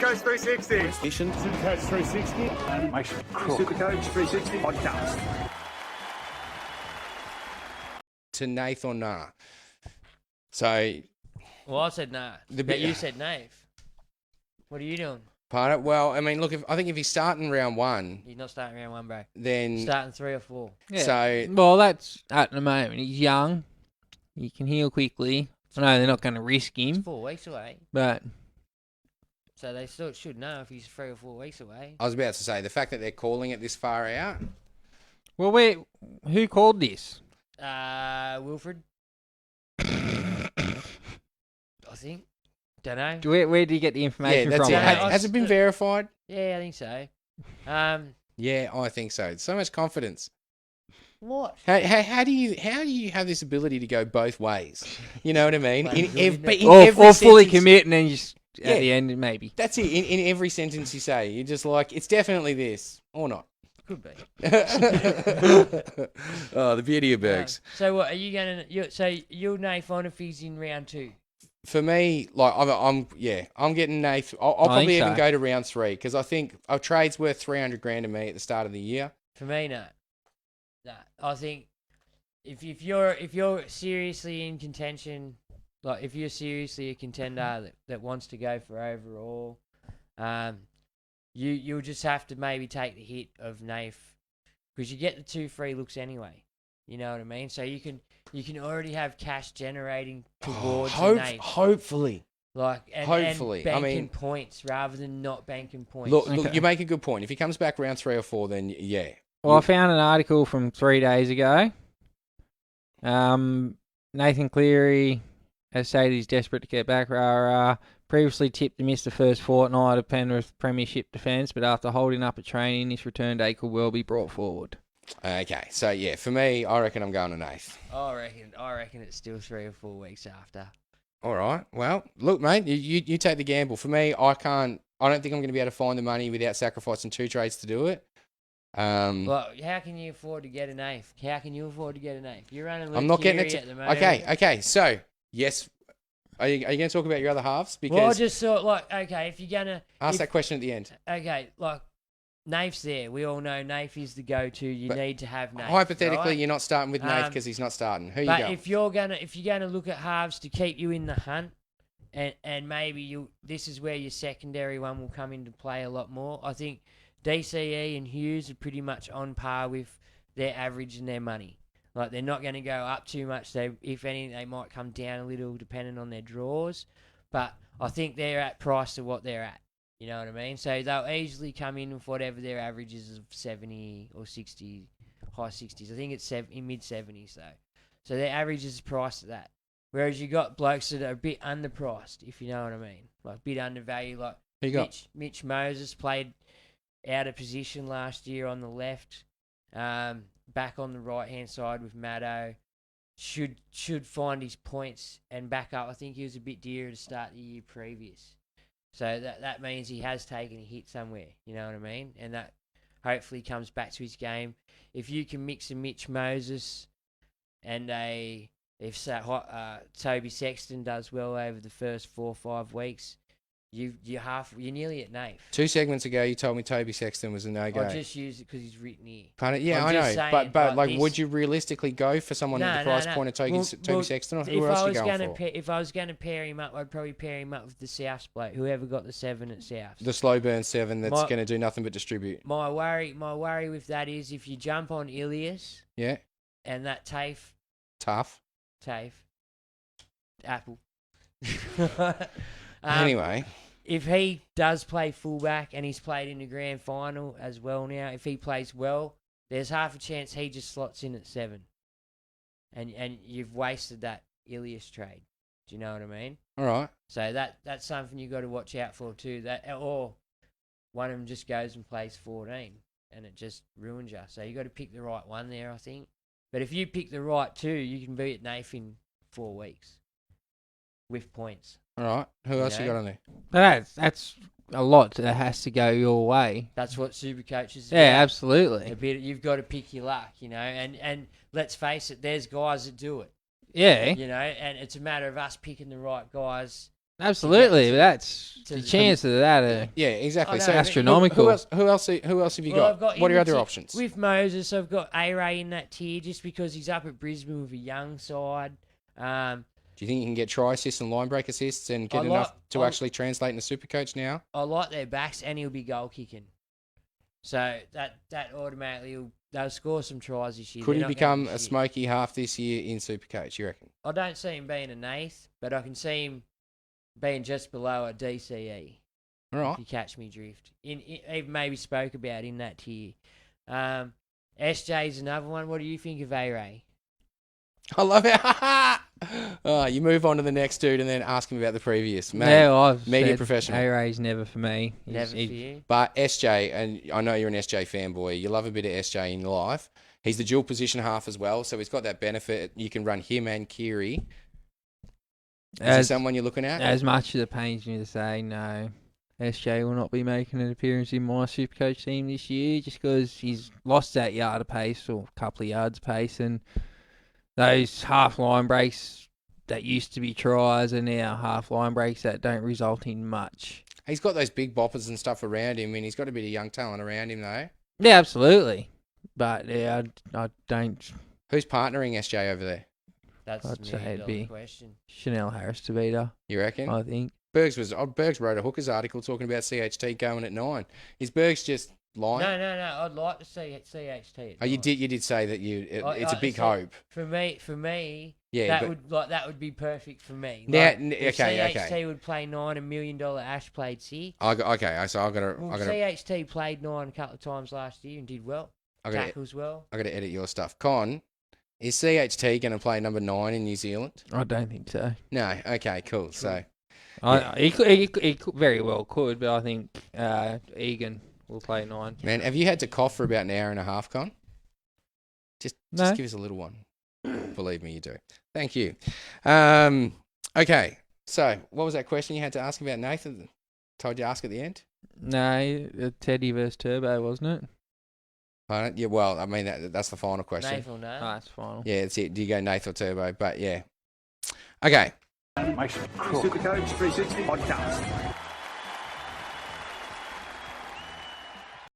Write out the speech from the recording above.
Supercoach 360. Supercoach 360. Animation. Supercoach 360 podcast. To Nath or nah. So, Well, I said nah. But you said Nath. What are you doing? pardon? Well, I mean, look, I think if he's starting round one, You're not starting round one, bro. then Starting 3 or 4. Yeah. so Well, that's at the moment. He's young. He can heal quickly. I know they're not going to risk It's him, 4 weeks away. but So they still should know if he's 3 or 4 weeks away. I was about to say the fact that they're calling it this far out. well, who called this? Wilfred. I think. Don't know. Where did you get the Yeah, information that's from? it. Yeah, Has it been verified? Yeah, I think so. Yeah, I think so. So much confidence. What? How do you have this ability to go both ways? You know what I mean? Or fully commit and then just Yeah. at the end maybe. That's it. In every sentence you say, you're just like, it's definitely this or not. Could be. Oh, the beauty of Bergs. So what are you going to? So you'll Nath on if he's in round 2. For me, like I'm getting Nath. I'll probably think even so. go to round 3 because I think a trade's worth $300,000 to me at the start of the year. For me, no. No, I think if you're seriously in contention, like if you're seriously a contender that wants to go for overall, you'll just have to maybe take the hit of Nath because you get the 2 free looks anyway. You know what I mean? So you can already have cash generating towards Nath. Hopefully. And banking I mean, points rather than not banking points. Look, you make a good point. If he comes back round 3 or 4, then yeah. Well, I found an article from 3 days ago. Nathan Cleary has said he's desperate to get back. Previously tipped to miss the first fortnight of Penrith Premiership defence, but after holding up at training, his return date could well be brought forward. Okay, so yeah, for me, I reckon I'm going to Nath. I reckon it's still 3 or 4 weeks after. All right. Well, look, mate, you take the gamble. For me, I don't think I'm going to be able to find the money without sacrificing 2 trades to do it. Well, how can you afford to get an eighth? How can you afford to get an eighth? You're running. I'm not getting it. at the moment. Okay. So yes, are you going to talk about your other halves? Because Well, I just thought, like, okay, if you're gonna ask that question at the end. Okay, like, Nath's there. We all know Nath is the go-to. You need to have Nath. Hypothetically, right? you're not starting with Nath because he's not starting. Who you But going? if you're gonna look at halves to keep you in the hunt, and maybe this is where your secondary one will come into play a lot more. I think DCE and Hughes are pretty much on par with their average and their money. Like, they're not going to go up too much. If anything, they might come down a little depending on their draws. But I think they're at price to what they're at. You know what I mean? So they'll easily come in with whatever their average is of 70 or 60, high 60s. I think it's in mid-70s, though. So their average is priced at that. Whereas you got blokes that are a bit underpriced, if you know what I mean. Like, a bit undervalued. Like, Who you got? Mitch Moses played out of position last year on the left, back on the right-hand side with Maddo. Should find his points and back up. I think he was a bit dearer to start the year previous. So that means he has taken a hit somewhere, you know what I mean? And that hopefully comes back to his game. If you can mix a Mitch Moses and if Toby Sexton does well over the first 4 or 5 weeks, you're nearly at Nath. 2 segments ago, you told me Toby Sexton was a no-go. I just used it because he's written here. Yeah, I know. But like, would you realistically go for someone at the price point of Toby Sexton? Or who else are you going for? If I was going to pair him up, I'd probably pair him up with the Souths bloke, whoever got the 7 at Souths. The slow burn 7 that's going to do nothing but distribute. My worry with that is if you jump on Ilias. Yeah. And that Tafe. Apple. Anyway. If he does play fullback and he's played in the grand final as well now, if he plays well, there's half a chance he just slots in at 7. And you've wasted that Ilias trade. Do you know what I mean? All right. So that's something you got to watch out for too. Or one of them just goes and plays 14 and it just ruins you. So you got to pick the right one there, I think. But if you pick the right 2, you can be at Nath in 4 weeks with points. All right. Who else you got on there? That's a lot that has to go your way. That's what Supercoach is about. Yeah, absolutely. You've got to pick your luck, you know. And let's face it, there's guys that do it. Yeah. You know, and it's a matter of us picking the right guys Absolutely, but that's to the the- chances of that are Yeah, exactly. I know, So but- Who astronomical. else? Who else have you Well, got? I've got What are in your other the options? With Moses, I've got A-Ray in that tier just because he's up at Brisbane with a young side. Do you think you can get try assists and line break assists and get I enough like- to I- actually translate into Supercoach now? I like their backs, and he'll be goal kicking. So that automatically they'll score some tries this year. Could They're he not become gonna be a shit. smoky half this year in Supercoach, you reckon? I don't see him being a Nath, but I can see him being just below a DCE. All If right. you catch me drift. Even maybe spoke about in that tier. SJ's another one. What do you think of A-Ray? I love it. Oh, you move on to the next dude and then ask him about the previous. Mate, Yeah, I've media said professional. A-Ray's never for me. Never for you. But SJ, and I know you're an SJ fanboy, you love a bit of SJ in your life. He's the dual position half as well, so he's got that benefit. You can run him and Cleary. Is he As, someone you're looking at? as much as it pains me to say, no. SJ will not be making an appearance in my Supercoach team this year just because he's lost that yard of pace or a couple of yards pace, and those half line breaks that used to be tries are now half line breaks that don't result in much. He's got those big boppers and stuff around him, and he's got a bit of young talent around him, though. Yeah, absolutely. But yeah, I don't. Who's partnering SJ over there? That's I'd the say it'd million-dollar be- question. Chanel Harris to beat her, You reckon? I think. Bergs wrote a Hookers article talking about CHT going at 9. Is Bergs just lying? No. I'd like to see CHT. Oh, you did say that it's a big so hope. For me, Yeah, that would be perfect for me. Now- Like, okay, if CHT okay. would play 9, $1 million Ash played 6. Okay, so I gotta CHT played 9 a couple of times last year and did well. Tackles well. edit your stuff. Con, is CHT going to play number 9 in New Zealand? I don't think so. No. Okay, cool. So He could very well could, but I think Egan will play 9. man, have you had to cough for about an hour and a half, Con? Just No. give us a little one. Believe me, you do. Thank you. Okay. So, what was that question you had to ask about Nathan? Told you to ask at the end. No, Teddy versus Turbo, wasn't it? Yeah. Well, I mean that's the final question. Nath or no? Oh, that's final. Yeah, that's it. Do you go Nath or Turbo? But yeah. Okay. Makes it cool. Supercoach 360 podcast.